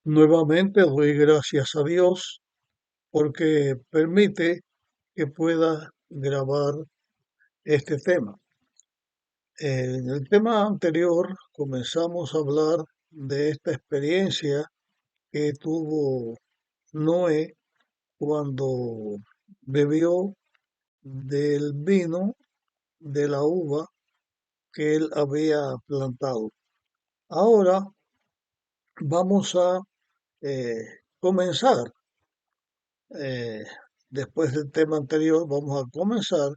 Nuevamente doy gracias a Dios porque permite que pueda grabar este tema. En el tema anterior comenzamos a hablar de esta experiencia que tuvo Noé cuando bebió del vino de la uva que él había plantado. Ahora vamos a comenzar. eh, Después del tema anterior, vamos a comenzar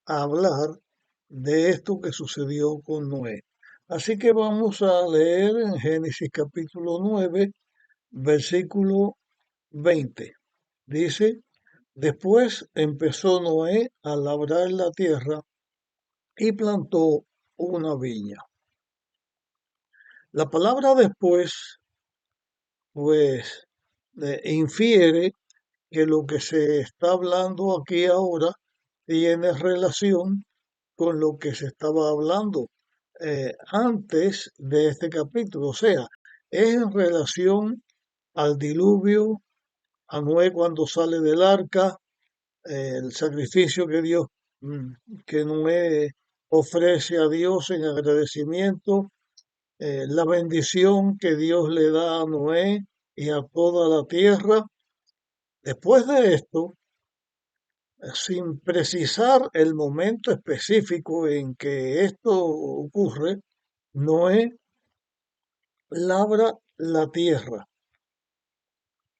a hablar de esto que sucedió con Noé. Así que vamos a leer en Génesis capítulo 9, versículo 20. Dice, después empezó Noé a labrar la tierra y plantó una viña. La palabra después, pues, infiere que lo que se está hablando aquí ahora tiene relación con lo que se estaba hablando antes de este capítulo. O sea, es en relación al diluvio, a Noé cuando sale del arca, el sacrificio que Dios, mm, que Noé ofrece a Dios en agradecimiento, la bendición que Dios le da a Noé y a toda la tierra. Después de esto, sin precisar el momento específico en que esto ocurre, Noé labra la tierra.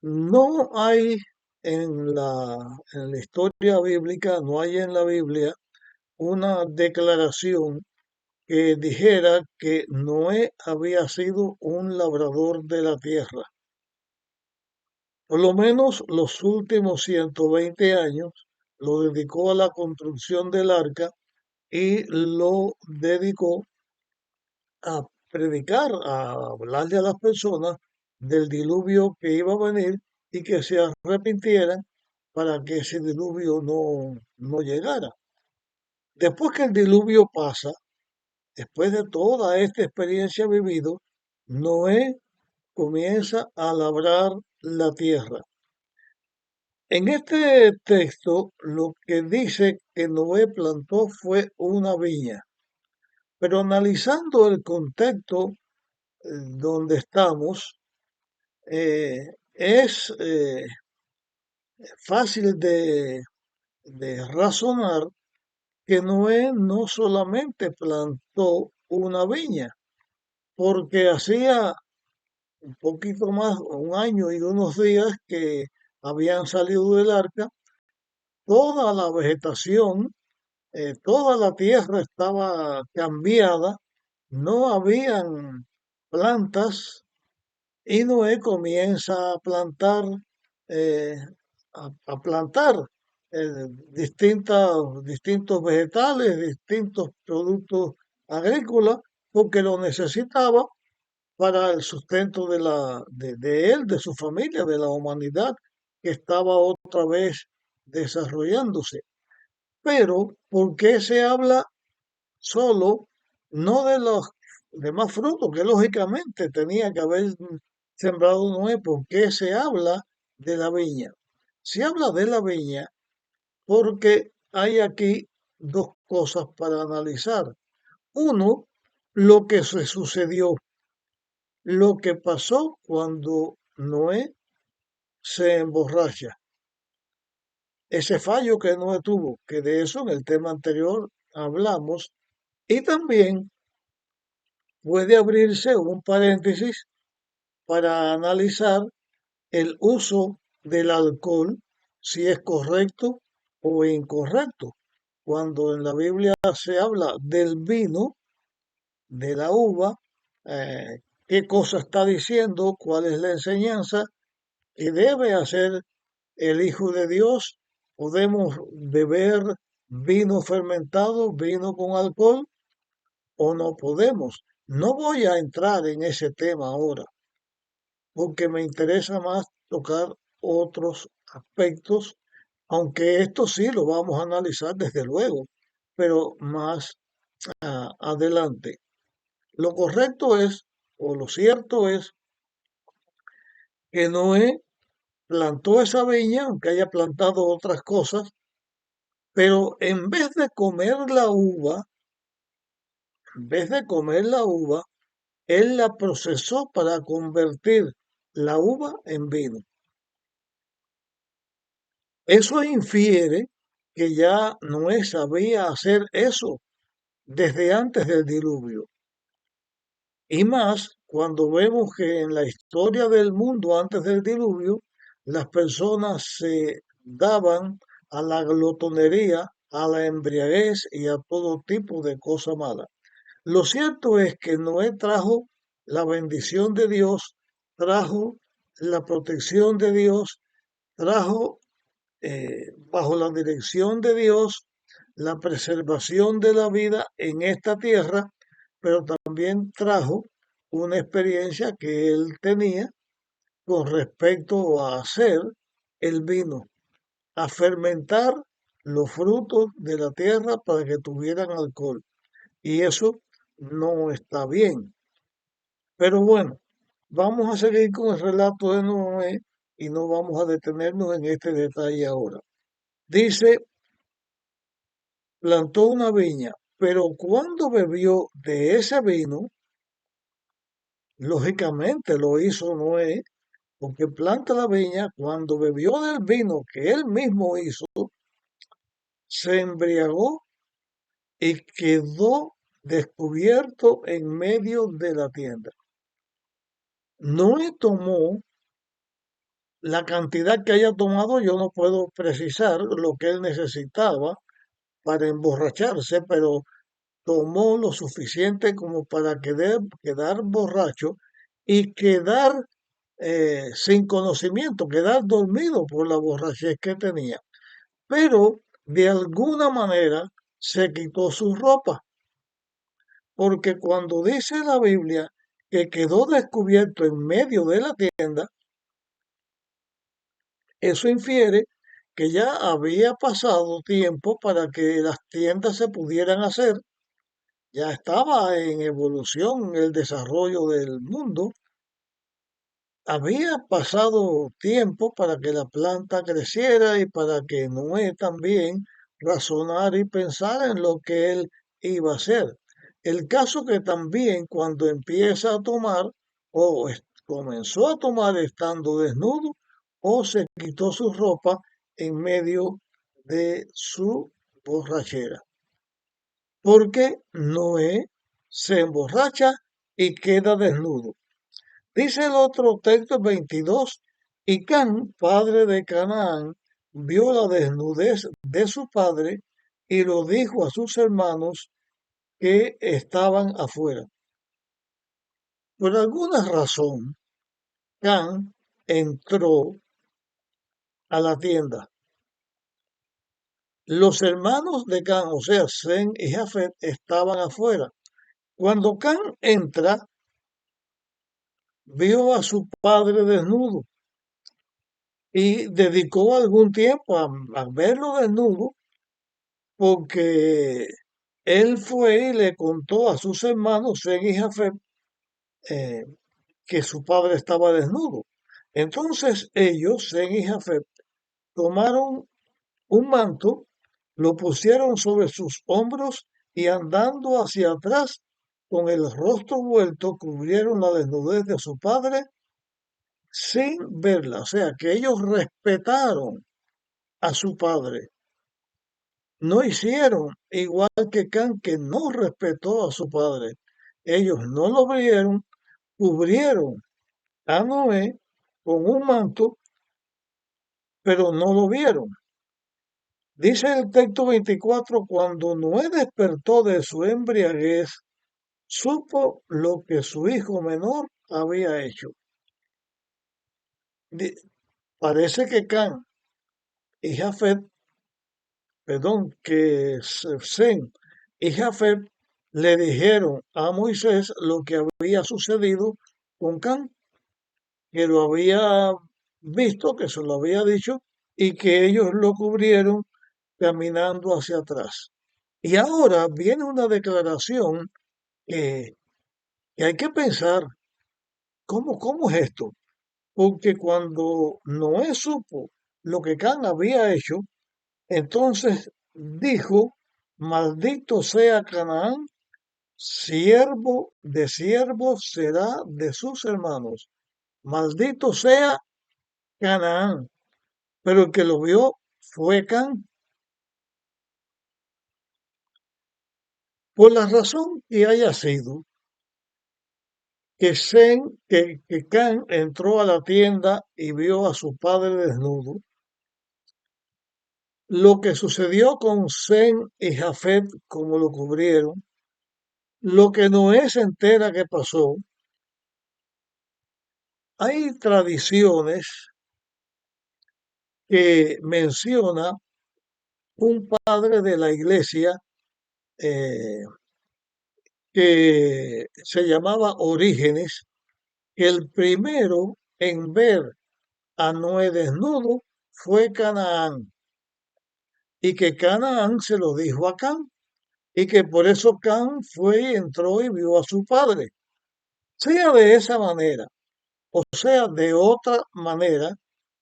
No hay en la historia bíblica, no hay en la Biblia una declaración que dijera que Noé había sido un labrador de la tierra. Por lo menos los últimos 120 años lo dedicó a la construcción del arca y lo dedicó a predicar, a hablarle a las personas del diluvio que iba a venir y que se arrepintieran para que ese diluvio no llegara. Después que el diluvio pasa, después de toda esta experiencia vivida, Noé comienza a labrar la tierra. En este texto lo que dice que Noé plantó fue una viña, pero analizando el contexto donde estamos, es fácil de razonar que Noé no solamente plantó una viña, porque hacía un poquito más, un año y unos días que habían salido del arca, toda la vegetación, toda la tierra estaba cambiada, no habían plantas. Y Noé comienza a plantar, eh, a plantar distintos vegetales, distintos productos agrícolas, porque lo necesitaba para el sustento de él, de su familia, de la humanidad que estaba otra vez desarrollándose. Pero, ¿por qué se habla solo, no de los demás frutos, que lógicamente tenía que haber sembrado Noé? ¿Por qué se habla de la viña? Se habla de la viña porque hay aquí dos cosas para analizar. Uno, lo que se sucedió, lo que pasó cuando Noé se emborracha. Ese fallo que Noé tuvo, que de eso en el tema anterior hablamos, y también puede abrirse un paréntesis para analizar el uso del alcohol, si es correcto o incorrecto. Cuando en la Biblia se habla del vino, de la uva, qué cosa está diciendo, cuál es la enseñanza que debe hacer el Hijo de Dios. ¿Podemos beber vino fermentado, vino con alcohol, o no podemos? No voy a entrar en ese tema ahora, porque me interesa más tocar otros aspectos, aunque esto sí lo vamos a analizar desde luego, pero más adelante. Lo correcto es, o lo cierto es, que Noé plantó esa viña, aunque haya plantado otras cosas, pero en vez de comer la uva, en vez de comer la uva, él la procesó para convertir la uva en vino. Eso infiere que ya Noé sabía hacer eso desde antes del diluvio. Y más cuando vemos que en la historia del mundo antes del diluvio, las personas se daban a la glotonería, a la embriaguez y a todo tipo de cosa mala. Lo cierto es que Noé trajo la bendición de Dios, trajo la protección de Dios, trajo bajo la dirección de Dios la preservación de la vida en esta tierra, pero también trajo una experiencia que él tenía con respecto a hacer el vino, a fermentar los frutos de la tierra para que tuvieran alcohol. Y eso no está bien. Pero bueno, vamos a seguir con el relato de Noé y no vamos a detenernos en este detalle ahora. Dice, plantó una viña, pero cuando bebió de ese vino, lógicamente lo hizo Noé, porque planta la viña, cuando bebió del vino que él mismo hizo, se embriagó y quedó descubierto en medio de la tienda. Noé tomó la cantidad que haya tomado, yo no puedo precisar lo que él necesitaba para emborracharse, pero tomó lo suficiente como para quedar borracho y quedar sin conocimiento, quedar dormido por la borrachez que tenía. Pero de alguna manera se quitó su ropa, porque cuando dice la Biblia que quedó descubierto en medio de la tienda, eso infiere que ya había pasado tiempo para que las tiendas se pudieran hacer, ya estaba en evolución el desarrollo del mundo, había pasado tiempo para que la planta creciera y para que Noé también razonara y pensara en lo que él iba a hacer. El caso que también cuando empieza a tomar comenzó a tomar estando desnudo o se quitó su ropa en medio de su borrachera. Porque Noé se emborracha y queda desnudo. Dice el otro texto 22, y Can, padre de Canaán, vio la desnudez de su padre y lo dijo a sus hermanos que estaban afuera. Por alguna razón, Can entró a la tienda. Los hermanos de Can, o sea, Sem y Jafet, estaban afuera. Cuando Can entra, vio a su padre desnudo y dedicó algún tiempo a verlo desnudo porque él fue y le contó a sus hermanos Sem y Jafet eh, que su padre estaba desnudo. Entonces ellos, Sem y Jafet, tomaron un manto, lo pusieron sobre sus hombros y andando hacia atrás, con el rostro vuelto, cubrieron la desnudez de su padre sin verla. O sea, que ellos respetaron a su padre. No hicieron igual que Can, que no respetó a su padre. Ellos no lo vieron, cubrieron a Noé con un manto, pero no lo vieron. Dice el texto 24, cuando Noé despertó de su embriaguez, supo lo que su hijo menor había hecho. Di- Parece que Can y Jafet, perdón, que Sem y Jafet le dijeron a Moisés lo que había sucedido con Can, que lo había visto, que se lo había dicho, y que ellos lo cubrieron caminando hacia atrás. Y ahora viene una declaración que hay que pensar, ¿cómo es esto? porque cuando Noé supo lo que Can había hecho, entonces dijo, maldito sea Canaán, siervo de siervos será de sus hermanos. Maldito sea Canaán. Pero el que lo vio fue Can. Por la razón que haya sido, que Can entró a la tienda y vio a su padre desnudo, lo que sucedió con Sem y Jafet, como lo cubrieron, lo que Noé se entera que pasó, hay tradiciones que menciona un padre de la iglesia eh, que se llamaba Orígenes, que el primero en ver a Noé desnudo fue Canaán, y que Canaán se lo dijo a Can, y que por eso Can fue y entró y vio a su padre. Sea de esa manera, o sea de otra manera,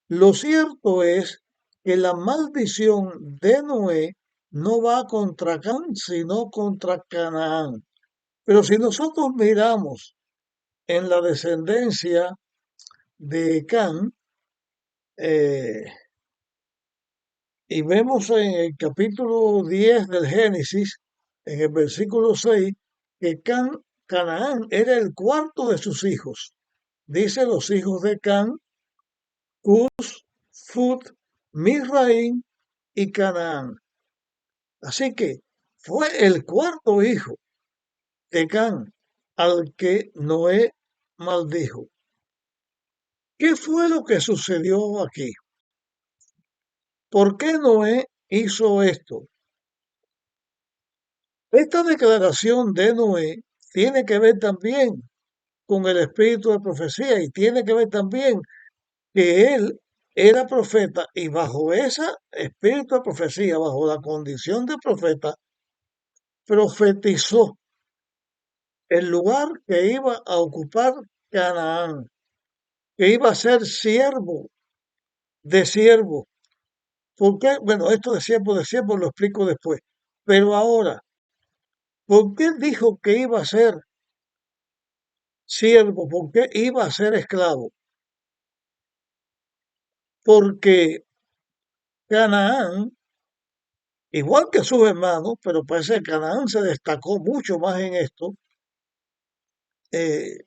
lo cierto es que la maldición de Noé no va contra Can, sino contra Canaán. Pero si nosotros miramos en la descendencia de Can, eh, y vemos en el capítulo 10 del Génesis, en el versículo 6, que Canaán era el cuarto de sus hijos. Dice los hijos de Can, Cus, Fut, Misraim y Canaán. Así que fue el cuarto hijo de Can al que Noé maldijo. ¿Qué fue lo que sucedió aquí? ¿Por qué Noé hizo esto? Esta declaración de Noé tiene que ver también con el espíritu de profecía y tiene que ver también que él era profeta y bajo ese espíritu de profecía, bajo la condición de profeta, profetizó el lugar que iba a ocupar Canaán, que iba a ser siervo de siervo. ¿Por qué? Bueno, esto de siervo lo explico después. Pero ahora, ¿por qué dijo que iba a ser siervo? ¿Por qué iba a ser esclavo? Porque Canaán, igual que sus hermanos, pero parece que Canaán se destacó mucho más en esto, eh,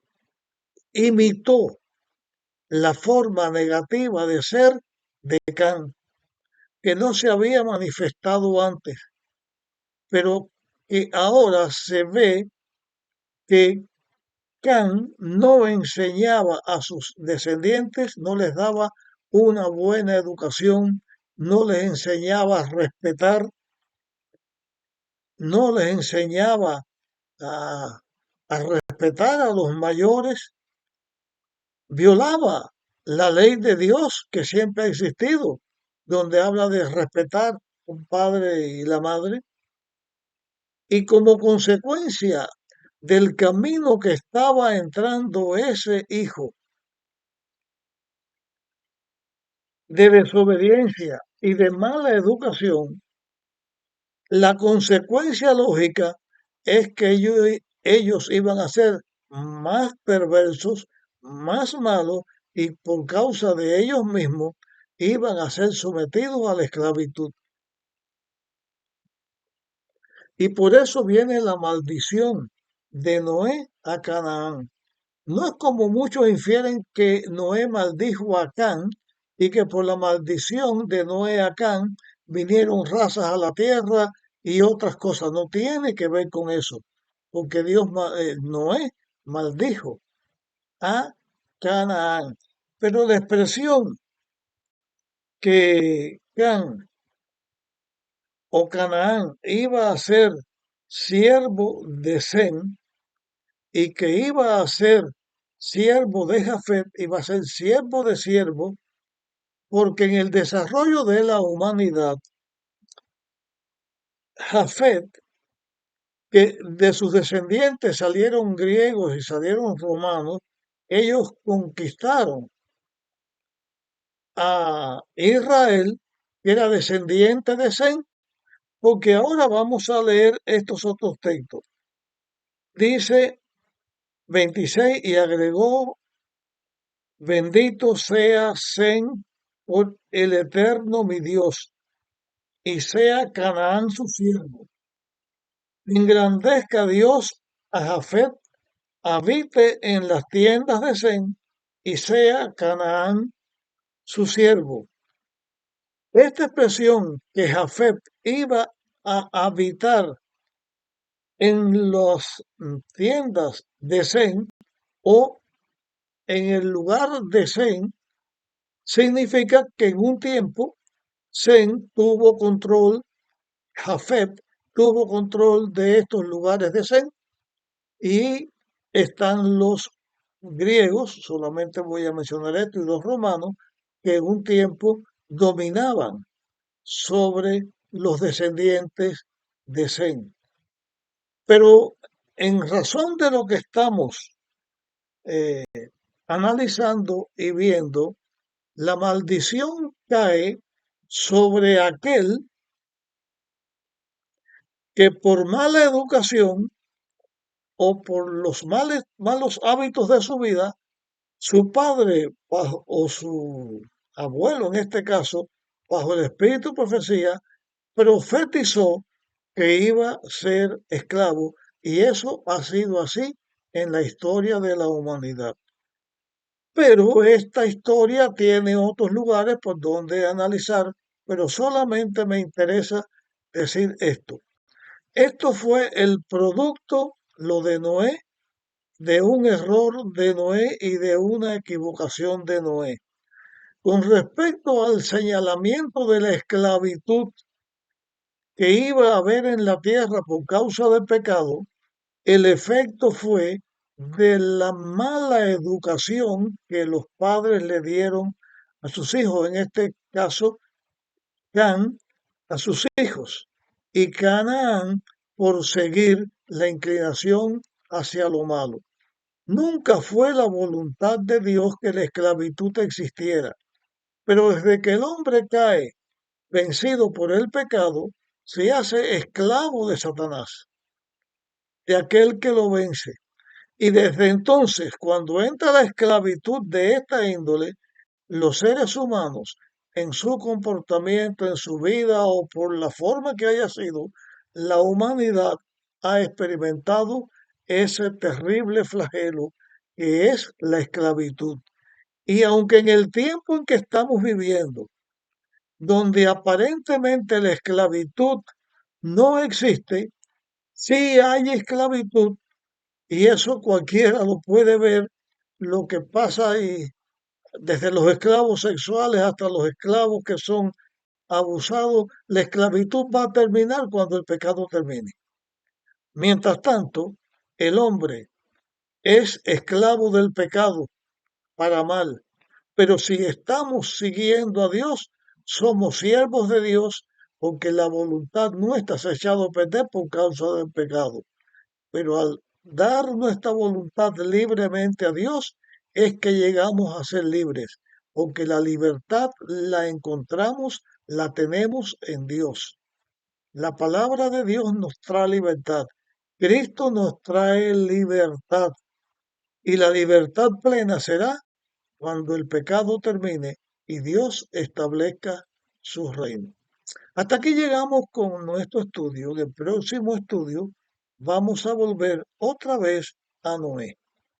imitó la forma negativa de ser de Can, que no se había manifestado antes, pero que ahora se ve que Can no enseñaba a sus descendientes, no les daba una buena educación, no les enseñaba a respetar, no les enseñaba a respetar a los mayores, violaba la ley de Dios que siempre ha existido, donde habla de respetar un padre y la madre, y como consecuencia del camino que estaba entrando ese hijo de desobediencia y de mala educación, la consecuencia lógica es que ellos iban a ser más perversos, más malos, y por causa de ellos mismos iban a ser sometidos a la esclavitud. Y por eso viene la maldición de Noé a Canaán. No es como muchos infieren que Noé maldijo a Can y que por la maldición de Noé a Can vinieron razas a la tierra y otras cosas. No tiene que ver con eso, porque Noé maldijo a Canaán. Pero la expresión que Can o Canaán iba a ser siervo de Sem y que iba a ser siervo de Jafet, iba a ser siervo de siervo, porque en el desarrollo de la humanidad, Jafet, que de sus descendientes salieron griegos y salieron romanos, ellos conquistaron a Israel, que era descendiente de Sem, porque ahora vamos a leer estos otros textos. Dice 26 y agregó, bendito sea Sem por el eterno mi Dios, y sea Canaán su siervo. Engrandezca Dios a Jafet, habite en las tiendas de Sem, y sea Canaán su siervo. Esta expresión que Jafet iba a habitar en las tiendas de Sem o en el lugar de Sem significa que en un tiempo Sem tuvo control, Jafet tuvo control de estos lugares de Sem y están los griegos, solamente voy a mencionar esto, y los romanos, que en un tiempo dominaban sobre los descendientes de Sem. Pero en razón de lo que estamos eh, analizando y viendo, la maldición cae sobre aquel que por mala educación o por los malos hábitos de su vida, su padre o su abuelo en este caso, bajo el espíritu de profecía, profetizó que iba a ser esclavo y eso ha sido así en la historia de la humanidad. Pero esta historia tiene otros lugares por donde analizar, pero solamente me interesa decir esto. Esto fue el producto, lo de Noé, de un error de Noé y de una equivocación de Noé. Con respecto al señalamiento de la esclavitud que iba a haber en la tierra por causa del pecado, el efecto fue de la mala educación que los padres le dieron a sus hijos, en este caso, Can, a sus hijos, y Canaán por seguir la inclinación hacia lo malo. Nunca fue la voluntad de Dios que la esclavitud existiera, pero desde que el hombre cae vencido por el pecado, se hace esclavo de Satanás, de aquel que lo vence. Y desde entonces, cuando entra la esclavitud de esta índole, los seres humanos, en su comportamiento, en su vida o por la forma que haya sido, la humanidad ha experimentado ese terrible flagelo que es la esclavitud. Y aunque en el tiempo en que estamos viviendo, donde aparentemente la esclavitud no existe, sí hay esclavitud y eso cualquiera lo puede ver, lo que pasa ahí, desde los esclavos sexuales hasta los esclavos que son abusados, la esclavitud va a terminar cuando el pecado termine. Mientras tanto, el hombre es esclavo del pecado para mal, pero si estamos siguiendo a Dios, somos siervos de Dios porque la voluntad nuestra se ha echado a perder por causa del pecado. Pero al dar nuestra voluntad libremente a Dios, es que llegamos a ser libres, porque la libertad la encontramos, la tenemos en Dios. La palabra de Dios nos trae libertad. Cristo nos trae libertad y la libertad plena será cuando el pecado termine y Dios establezca su reino. Hasta aquí llegamos con nuestro estudio. Del próximo estudio vamos a volver otra vez a Noé.